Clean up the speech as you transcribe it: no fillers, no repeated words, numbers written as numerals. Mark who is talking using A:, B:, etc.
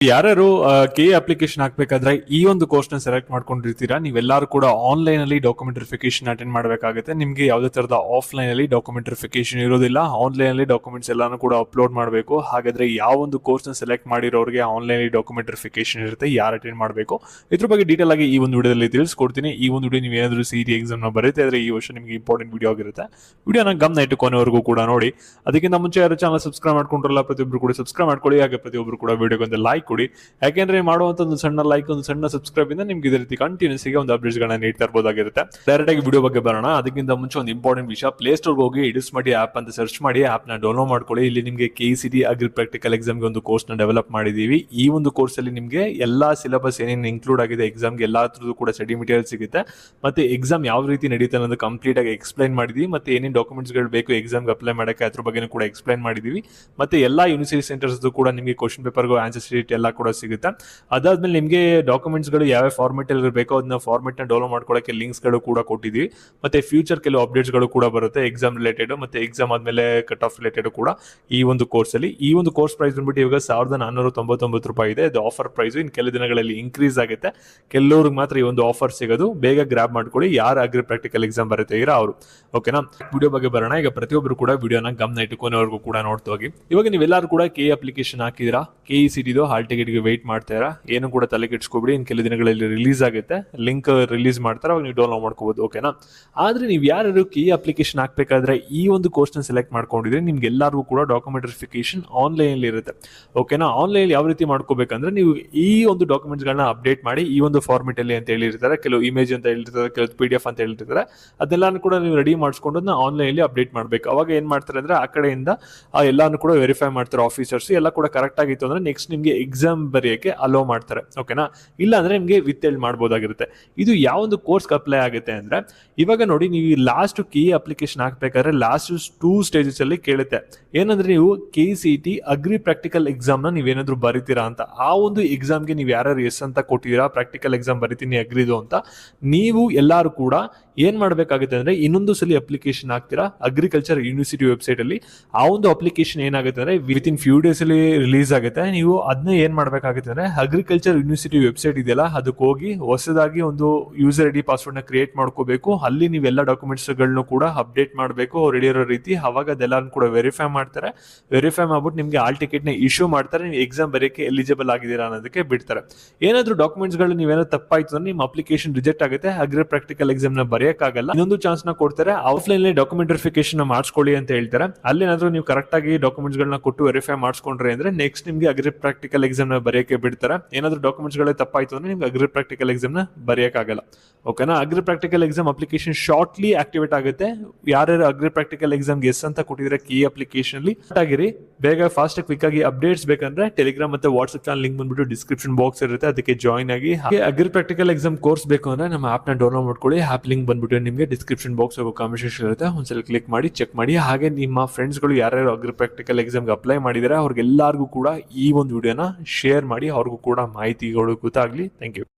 A: ಯಾರು K application ಹಾಕ್ಬೇಕಾದ್ರೆ ಈ ಒಂದು ಕೋರ್ಸ್ ನ ಸೆಲೆಕ್ಟ್ ಮಾಡ್ಕೊಂಡಿರ್ತೀರಾ, ನೀವೆಲ್ಲರೂ ಕೂಡ ಆನ್ಲೈನ್ ಅಲ್ಲಿ ಡಾಕ್ಯುಮೆಂಟ್ ವೆರಿಫಿಕೇಶನ್ ಅಟೆಂಡ್ ಮಾಡಬೇಕಾಗುತ್ತೆ. ನಿಮಗೆ ಯಾವುದೇ ತರದ ಆಫ್ಲೈನ್ ಅಲ್ಲಿ ಡಾಕ್ಯುಮೆಂಟ್ ವೆರಿಫಿಕೇಶನ್ ಇರೋದಿಲ್ಲ. ಆನ್ಲೈನ್ ಅಲ್ಲಿ ಡಾಕ್ಯುಮೆಂಟ್ಸ್ ಎಲ್ಲಾನು ಕೂಡ ಅಪ್ಲೋಡ್ ಮಾಡಬೇಕು. ಹಾಗಾದ್ರೆ ಯಾವ ಒಂದು ಕೋರ್ಸ್ ನ ಸೆಲೆಕ್ಟ್ ಮಾಡಿರೋರಿಗೆ ಆನ್ಲೈನ್ ಅಲ್ಲಿ ಡಾಕ್ಯುಮೆಂಟ್ ವೆರಿಫಿಕೇಶನ್ ಇರುತ್ತೆ, ಯಾರು ಅಟೆಂಡ್ ಮಾಡಬೇಕು, ಇದ್ರ ಬಗ್ಗೆ ಡೀಟೇಲ್ ಆಗಿ ಈ ಒಂದು ವಿಡಿಯೋದಲ್ಲಿ ತಿಳಿಸ್ಕೊಡ್ತೀನಿ. ಈ ಒಂದು ವಿಡಿಯೋ ನೀವು ಏನಾದರೂ ಸಿಟಿ ಎಕ್ಸಾಮ್ ನ ಬರೀತಾ ಇದ್ರೆ ಈ ವರ್ಷ ನಿಮಗೆ ಇಂಪಾರ್ಟೆಂಟ್ ವಿಡಿಯೋ ಆಗಿರುತ್ತೆ. ವಿಡಿಯೋನ ಗಮನ ಇಟ್ಟು ಕೊನೆವರೆಗೂ ಕೂಡ ನೋಡಿ. ಅದಕ್ಕಿಂತ ಮುಂಚೆ ಯಾರು ಚಾನಲ್ ಸಬ್ಸ್ಕ್ರೈಬ್ ಮಾಡ್ಕೊಂಡ್ರಲ್ಲ ಪ್ರತಿಯೊಬ್ಬರು ಕೂಡ ಸಬ್ಸ್ಕ್ರೈಬ್ ಮಾಡ್ಕೊಳ್ಳಿ. ಹಾಗೆ ಪ್ರತಿಯೊಬ್ಬರು ಕೂಡ ವಿಡಿಯೋಗೆ ಒಂದು ಲೈಕ್ ಕೊಡಿ. ಯಾಕೆಂದ್ರೆ ಮಾಡುವಂತ ಒಂದು ಸಣ್ಣ ಲೈಕ್, ಒಂದು ಸಣ್ಣ ಸಬ್ಸ್ಕ್ರೈಬ್ ಇಂದ ನಿಮ್ಗೆ ಇದೇ ರೀತಿ ಕಂಟಿನ್ಯೂಸ್ ಆಗಿ ಒಂದು ಅಪ್ಡೇಟ್ಸ್ ಗಳನ್ನ ನೀಡ್ತಾ ಇರಬಹುದಾಗಿರುತ್ತೆ. ಡೈರೆಕ್ಟ್ ಆಗಿ ವಿಡಿಯೋ ಬಗ್ಗೆ ಬರೋಣ. ಅದಕ್ಕಿಂತ ಮುಂಚೆ ಒಂದು ಇಂಪಾರ್ಟೆಂಟ್ ವಿಷಯ, ಪ್ಲೇ ಸ್ಟೋರ್ ಹೋಗಿ ಇಡಿಸ್ ಮಾಡಿ ಆಪ್ ಅಂತ ಸರ್ಚ್ ಮಾಡಿ ಆಪ್ ನ ಡೌನ್ಲೋಡ್ ಮಾಡ್ಕೊಳ್ಳಿ. ಇಲ್ಲಿ ನಿಮಗೆ ಕೆಇಸಿಟಿ ಅಗ್ರಿ ಪ್ರಾಕ್ಟಿಕಲ್ ಎಕ್ಸಾಮ್ಗೆ ಒಂದು ಕೋರ್ಸ್ ನ ಡೆವಲಪ್ ಮಾಡಿದೀವಿ. ಈ ಒಂದು ಕೋರ್ಸ್ ಅಲ್ಲಿ ನಿಮಗೆ ಎಲ್ಲಾ ಸಿಲೆಬಸ್ ಏನೇನು ಇನ್ಕ್ಲೂಡ್ ಆಗಿದೆ ಎಕ್ಸಾಮ್ಗೆ ಎಲ್ಲಾ ತರದ್ದು ಕೂಡ ಸ್ಟಡಿ ಮೆಟೀರಿಯಲ್ ಸಿಗುತ್ತೆ. ಮತ್ತೆ ಎಕ್ಸಾಮ್ ಯಾವ ರೀತಿ ನಡೀತಾ ಅನ್ನೋದು ಕಂಪ್ಲೀಟ್ ಆಗಿ ಎಕ್ಸ್ಪ್ಲೈನ್ ಮಾಡಿದೀವಿ. ಮತ್ತೆ ಏನೇನು ಡಾಕ್ಯುಮೆಂಟ್ಸ್ ಗಳು ಬೇಕು ಎಕ್ಸಾಮ್ಗೆ ಅಪ್ಲೈ ಮಾಡಕ್ಕೆ ಅದ್ರ ಬಗ್ಗೆ ಕೂಡ ಎಕ್ಸ್ಪ್ಲೈನ್ ಮಾಡಿದೀವಿ. ಮತ್ತೆ ಎಲ್ಲಾ ಯೂನಿವರ್ಸಿಟಿ ಸೆಂಟರ್ಸ್ ಕೂಡ ನಿಮಗೆ ಕ್ವಶನ್ ಪೇಪರ್ಗೂ ಆನ್ಸರ್ ಶೀಟ್ ಎಲ್ಲ ಕೂಡ ಸಿಗುತ್ತೆ. ಅದಾದ್ಮೇಲೆ ನಿಮಗೆ ಡಾಕ್ಯುಮೆಂಟ್ಸ್ ಗಳು ಯಾವ ಫಾರ್ಮೆಟ್ ಅಲ್ಲಿ ಇರಬೇಕು ಅದನ್ನ ಫಾರ್ಮೆಟ್ ನ ಡೌನ್ಲೋಡ್ ಮಾಡ್ಕೊಳ್ಳೋಕೆ ಲಿಂಕ್ಸ್ ಗಳು ಕೂಡ ಕೊಟ್ಟಿದ್ವಿ. ಮತ್ತೆ ಫ್ಯೂಚರ್ ಕೆಲವು ಅಪ್ಡೇಟ್ಸ್ ಗಳು ಕೂಡ ಬರುತ್ತೆ ಎಕ್ಸಾಮ್ ರಿಲೇಟೆಡ್, ಮತ್ತೆ ಎಕ್ಸಾಮ್ ಆದ್ಮೇಲೆ ಕಟ್ ಆಫ್ ರಿಲೇಟೆಡ್ ಕೂಡ ಈ ಒಂದು ಕೋರ್ಸ್ ಅಲ್ಲಿ. ಈ ಒಂದು ಕೋರ್ಸ್ ಪ್ರೈಸ್ ಬಂದ್ಬಿಟ್ಟು ಇವಾಗ 1499 ರೂಪಾಯಿ ಇದೆ. ಇದು ಆಫರ್ ಪ್ರೈಸ್. ಇನ್ನು ಕೆಲ ದಿನಗಳಲ್ಲಿ ಇನ್ಕ್ರೀಸ್ ಆಗುತ್ತೆ. ಕೆಲವ್ರಿಗೆ ಮಾತ್ರ ಈ ಒಂದು ಆಫರ್ ಸಿಗೋದು. ಬೇಗ ಗ್ರಾಬ್ ಮಾಡ್ಕೊಳ್ಳಿ ಯಾರು ಅಗ್ರಿ ಪ್ರಾಕ್ಟಿಕಲ್ ಎಕ್ಸಾಮ್ ಬರುತ್ತೆ ಇರೋ ಅವರು. ಓಕೆನಾ, ವಿಡಿಯೋ ಬಗ್ಗೆ ಬರೋಣ. ಈಗ ಪ್ರತಿಯೊಬ್ಬರು ಕೂಡ ವಿಡಿಯೋನ ಗಮನ ಇಟ್ಟುಕೊನೆವರೆಗೂ ಕೂಡ ನೋಡ್ತಾ ಹೋಗಿ. ಇವಾಗ ನೀವೆಲ್ಲರೂ ಕೂಡ ಕೆ ಅಪ್ಲಿಕೇಶನ್ ಹಾಕಿದಿರಾ, ಕೆಇಸಿಟಿದು ಹಾಲ್ ಟಿಕೆಟ್ಗೆ ವೇಟ್ ಮಾಡ್ತಾರಾ, ಏನು ಕೂಡ ತಲೆ ಕೆಡ್ಸ್ಕೊಬಿಡಿ. ಇನ್ನು ಕೆಲ ದಿನಗಳಲ್ಲಿ ರಿಲೀಸ್ ಆಗುತ್ತೆ, ಲಿಂಕ್ ರಿಲೀಸ್ ಮಾಡ್ತಾರೆ, ಅವಾಗ ನೀವು ಡೌನ್ಲೋಡ್ ಮಾಡ್ಕೋಬಹುದು. ಓಕೆನಾ, ಆದ್ರೆ ನೀವು ಯಾರು ಕೆ ಅಪ್ಲಿಕೇಶನ್ ಹಾಕ್ಬೇಕಾದ್ರೆ ಈ ಒಂದು ಕೋರ್ಸ್ ನ ಸೆಲೆಕ್ಟ್ ಮಾಡ್ಕೊಂಡಿದ್ರೆ ನಿಮ್ಗೆ ಎಲ್ಲರಿಗೂ ಕೂಡ ಡಾಕ್ಯುಮೆಂಟ್ ವೆರಿಫಿಕೇಶನ್ ಆನ್ಲೈನ್ ಅಲ್ಲಿ ಇರುತ್ತೆ. ಓಕೆನಾ, ಆನ್ಲೈನ್ ಯಾವ ರೀತಿ ಮಾಡ್ಕೋಬೇಕಂದ್ರೆ ನೀವು ಈ ಒಂದು ಡಾಕ್ಯುಮೆಂಟ್ಸ್ ಗಳನ್ನ ಅಪ್ಡೇಟ್ ಮಾಡಿ ಈ ಒಂದು ಫಾರ್ಮೆಟ್ ಅಲ್ಲಿ ಅಂತ ಹೇಳಿರ್ತಾರೆ, ಕೆಲವು ಇಮೇಜ್ ಅಂತ ಹೇಳಿರ್ತಾರೆ, ಕೆಲವು PDF ಅಂತ ಹೇಳಿರ್ತಾರೆ, ಅದೆಲ್ಲಾನು ಕೂಡ ನೀವು ರೆಡಿ ಮಾಡಿಸ್ಕೊಂಡು ಆನ್ಲೈನ್ ಅಲ್ಲಿ ಅಪ್ಡೇಟ್ ಮಾಡ್ಬೇಕು. ಅವಾಗ ಏನ್ ಮಾಡ್ತಾರೆ ಅಂದ್ರೆ ಆ ಕಡೆಯಿಂದ ಎಲ್ಲಾನು ಕೂಡ ವೆರಿಫೈ ಮಾಡ್ತಾರೆ ಆಫೀಸರ್ಸ್. ಎಲ್ಲ ಕೂಡ ಕರೆಕ್ಟ್ ಆಗಿತ್ತು ಅಂದ್ರೆ ನೆಕ್ಸ್ಟ್ ನಿಮ್ಗೆ ಎಕ್ಸಾಮ್ ಬರೆಯಕ್ಕೆ ಅಲೋ ಮಾಡ್ತಾರೆ. ಓಕೆನಾ, ಇಲ್ಲ ಅಂದ್ರೆ ನಿಮ್ಗೆ ವಿತ್ ಹೆಲ್ಡ್ ಮಾಡಬಹುದಾಗಿರುತ್ತೆ. ಇದು ಯಾವ ಒಂದು ಕೋರ್ಸ್ ಅಪ್ಲೈ ಆಗುತ್ತೆ ಅಂದ್ರೆ ಇವಾಗ ನೋಡಿ, ನೀವು ಲಾಸ್ಟ್ ಕೆ ಅಪ್ಲಿಕೇಶನ್ ಹಾಕ್ಬೇಕಾದ್ರೆ ಲಾಸ್ಟ್ 2 ಸ್ಟೇಜಸ್ ಅಲ್ಲಿ ಕೇಳುತ್ತೆ. ಏನಂದ್ರೆ ನೀವು ಕೆಇಸಿಟಿ ಅಗ್ರಿ ಪ್ರಾಕ್ಟಿಕಲ್ ಎಕ್ಸಾಮ್ ನ ನೀವೇನಾದ್ರು ಬರೀತೀರಾ ಅಂತ. ಆ ಒಂದು ಎಕ್ಸಾಮ್ಗೆ ನೀವು ಯಾರು ಎಸ್ ಅಂತ ಕೊಟ್ಟಿದ್ದೀರಾ, ಪ್ರಾಕ್ಟಿಕಲ್ ಎಕ್ಸಾಮ್ ಬರೀತೀನಿ ಅಗ್ರಿದು ಅಂತ, ನೀವು ಎಲ್ಲರೂ ಕೂಡ ಏನ್ ಮಾಡ್ಬೇಕಾಗುತ್ತೆ ಅಂದ್ರೆ ಇನ್ನೊಂದು ಸಲ ಅಪ್ಲಿಕೇಶನ್ ಹಾಕ್ತೀರಾ ಅಗ್ರಿಕಲ್ಚರ್ ಯೂನಿವರ್ಸಿಟಿ ವೆಬ್ಸೈಟ್ ಅಲ್ಲಿ. ಆ ಒಂದು ಅಪ್ಲಿಕೇಶನ್ ಏನಾಗುತ್ತೆ ಅಂದ್ರೆ ವಿತ್ ಇನ್ ಫ್ಯೂ ಡೇಸ್ ಅಲ್ಲಿ ರಿಲೀಸ್ ಆಗುತ್ತೆ. ನೀವು ಅದನ್ನ ಏನ್ ಮಾಡ್ಬೇಕಾಗುತ್ತೆ ಅಂದ್ರೆ ಅಗ್ರಿಕಲ್ಚರ್ ಯೂನಿವರ್ಸಿಟಿ ವೆಬ್ಸೈಟ್ ಇದೆಯಲ್ಲ ಅದಕ್ಕೆ ಹೋಗಿ ಹೊಸದಾಗಿ ಒಂದು ಯೂಸರ್ ಐಡಿ ಪಾಸ್ವರ್ಡ್ ನ ಕ್ರಿಯೇಟ್ ಮಾಡ್ಕೋಬೇಕು. ಅಲ್ಲಿ ನೀವೆಲ್ಲ ಡಾಕ್ಯುಮೆಂಟ್ಸ್ ಗಳನ್ನು ಕೂಡ ಅಪ್ಡೇಟ್ ಮಾಡಬೇಕು ರೆಡಿ ಇರೋ ರೀತಿ. ಅವಾಗ ಅದೆಲ್ಲ ಕೂಡ ವೆರಿಫೈ ಮಾಡ್ತಾರೆ. ವೆರಿಫೈ ಮಾಡ್ಬಿಟ್ಟು ನಿಮ್ಗೆ ಆಲ್ ಟಿಕೆಟ್ ನ ಇಶ್ಯೂ ಮಾಡ್ತಾರೆ. ನೀವು ಎಕ್ಸಾಮ್ ಬರೆಯಕ್ಕೆ ಎಲಿಜಿಬಲ್ ಆಗಿದ್ದೀರಾ ಅನ್ನೋದಕ್ಕೆ ಬಿಡ್ತಾರೆ. ಏನಾದ್ರು ಡಾಕ್ಯುಮೆಂಟ್ಸ್ ಗಳು ನೀವೇನೋ ತಪ್ಪಾಯ್ತು ಅಂದ್ರೆ ನಿಮ್ಮ ಅಪ್ಲಿಕೇಶನ್ ರಿಜೆಕ್ಟ್ ಆಗುತ್ತೆ. ಅಗ್ರಿ ಪ್ರಾಕ್ಟಿಕಲ್ ಎಕ್ಸಾಮ್ ನ ಬರೆಯಕ್ಕಾಗಲ್ಲ. ಇನ್ನೊಂದು ಚಾನ್ಸ್ ನ ಕೊಡ್ತಾರೆ, ಆಫ್ಲೈನ್ ಡಾಕ್ಯುಮೆಂಟ್ ವೆರಿಫಿಕೇಶನ್ ಮಾಡಿಸ್ಕೊಳ್ಳಿ ಅಂತ ಹೇಳ್ತಾರೆ. ಅಲ್ಲೇನಾದ್ರೂ ನೀವು ಕರೆಕ್ಟ್ ಆಗಿ ಡಾಕ್ಯುಮೆಂಟ್ಸ್ ಗಳನ್ನ ಕೊಟ್ಟು ವೆರಿಫೈ ಮಾಡಿಸ್ಕೊಂಡ್ರೆ ಅಂದ್ರೆ ನೆಕ್ಸ್ಟ್ ನಿಮ್ಗೆ ಅಗ್ರಿ ಪ್ರಾಕ್ಟಿಕಲ್ ಎಕ್ಸಾಮ್ ನ ಬರೆಯಕ್ಕೆ ಬಿಡ್ತಾರೆ. ಏನಾದ್ರು ಡಾಕ್ಯುಮೆಂಟ್ಸ್ ಗಳೇ ತಪ್ಪಾಯ್ತು ಅಂದ್ರೆ ನಿಮ್ಗೆ ಅಗ್ರಿ ಪ್ರಾಕ್ಟಿಕಲ್ ಎಕ್ಸಾಮ್ ನ ಬರೆಯಕ್ಕಾಗಲ್ಲ. ಓಕೆನಾ, agri practical exam application shortly activate ಆಗುತ್ತೆ. ಯಾರ್ಯಾರು ಅಗ್ರಿ ಪ್ರಾಕ್ಟಿಕಲ್ ಎಕ್ಸಾಮ್ ಎಸ್ ಅಂತ ಕೊಟ್ಟಿದ್ರೆ ಕೀ ಅಪ್ಲಿಕೇಶನ್ ಅಲ್ಲಿ ಆಗಿರಿ. ಬೇಗ ಫಾಸ್ಟ್ ಕ್ವಿಕ್ ಆಗಿ ಅಪ್ಡೇಟ್ಸ್ ಬೇಕಂದ್ರೆ ಟೆಲಿಗ್ರಾಮ್ ಮತ್ತೆ ವಾಟ್ಸ್ಆಪ್ ಚಾನಲ್ ಲಿಂಕ್ ಬಂದ್ಬಿಟ್ಟು ಡಿಸ್ಕ್ರಿಪ್ಷನ್ ಬಾಕ್ಸ್ ಇರುತ್ತೆ, ಅದಕ್ಕೆ ಜಾಯ್ನ್ ಆಗಿ. ಅಗ್ರಿ ಪ್ರಾಕ್ಟಿಕಲ್ ಎಕ್ಸಾಮ್ ಕೋರ್ಸ್ ಬೇಕು ಅಂದ್ರೆ ನಮ್ಮ ಆಪ್ ನ ಡೌನ್ಲೋಡ್ ಮಾಡ್ಕೊಳ್ಳಿ. ಆಪ್ ಲಿಂಕ್ ಬಂದ್ಬಿಟ್ಟು ನಿಮಗೆ ಡಿಸ್ಕ್ರಿಪ್ಷನ್ ಬಾಕ್ಸ್ ಕಾಮೆಂಟ್ ಇರುತ್ತೆ, ಒಂದ್ಸಲ ಕ್ಲಿಕ್ ಮಾಡಿ ಚೆಕ್ ಮಾಡಿ. ಹಾಗೆ ನಿಮ್ಮ ಫ್ರೆಂಡ್ಸ್ ಗಳು ಯಾರ್ಯಾರು ಅಗ್ರಿ ಪ್ರಾಕ್ಟಿಕಲ್ ಎಕ್ಸಾಮ್ಗೆ ಅಪ್ಲೈ ಮಾಡಿದರೆ ಅವ್ರಿಗೆಲ್ಲರಿಗೂ ಕೂಡ ಈ ಒಂದು ವಿಡಿಯೋನ ಶೇರ್ ಮಾಡಿ, ಅವ್ರಿಗೂ ಕೂಡ ಮಾಹಿತಿಗಳು ಗೊತ್ತಾಗ್ಲಿ. Thank you.